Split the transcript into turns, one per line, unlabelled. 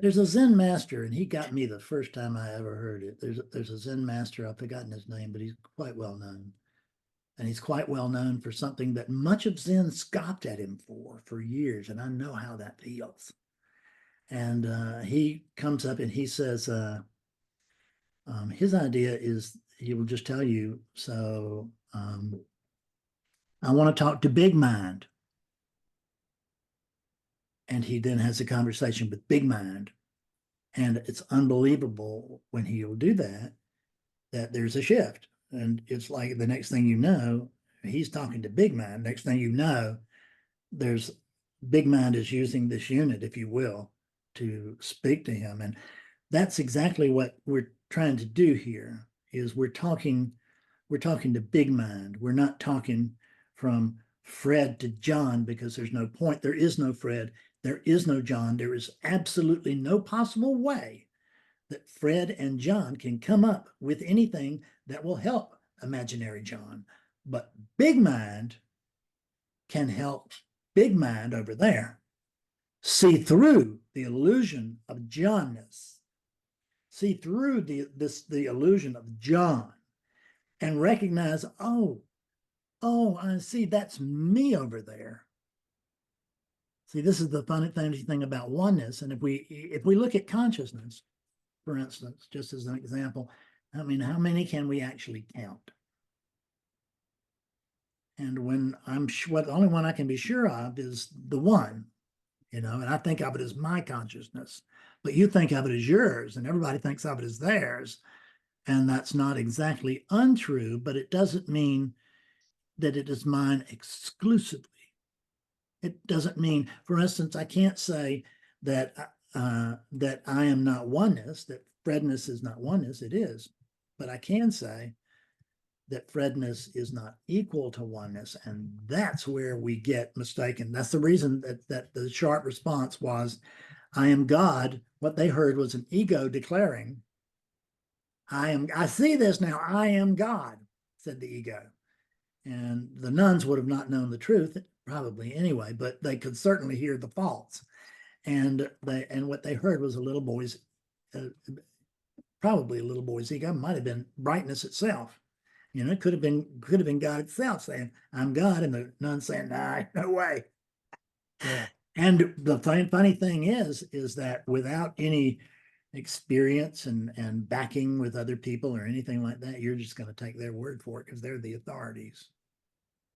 There's a Zen master, and he got me the first time I ever heard it. There's a Zen master, I've forgotten his name, but he's quite well known. And he's quite well known for something that much of Zen scoffed at him for years. And I know how that feels. And he comes up and he says, his idea is he will just tell you, so I want to talk to Big Mind. And he then has a conversation with Big Mind. And it's unbelievable when he'll do that, that there's a shift. And it's like the next thing you know, he's talking to Big Mind. Next thing you know, there's Big Mind is using this unit, if you will, to speak to him. And that's exactly what we're trying to do here is we're talking to Big Mind. We're not talking from Fred to John because there's no point. There is no Fred. There is no John. There is absolutely no possible way that Fred and John can come up with anything that will help imaginary John. But Big Mind can help Big Mind over there see through the illusion of Johnness, see through the illusion of John, and recognize, oh, I see, that's me over there. See, this is the funny thing about oneness. And if we look at consciousness, for instance, just as an example, I mean, how many can we actually count? And when I'm sure, the only one I can be sure of is the one, and I think of it as my consciousness, but you think of it as yours, and everybody thinks of it as theirs. And that's not exactly untrue, but it doesn't mean that it is mine exclusively. It doesn't mean, for instance, I can't say that that I am not oneness, that Fredness is not oneness. It is, but I can say that Fredness is not equal to oneness, and that's where we get mistaken. That's the reason that the sharp response was, "I am God." What they heard was an ego declaring, I see this now. I am God," said the ego. And the nuns would have not known the truth, probably anyway, but they could certainly hear the faults. And what they heard was a little boy's, probably a little boy's ego. Might have been brightness itself. It could have been God itself saying, "I'm God," and the nun saying, "Nah, no way." Yeah. And the funny thing is that without any experience and backing with other people or anything like that, you're just going to take their word for it because they're the authorities.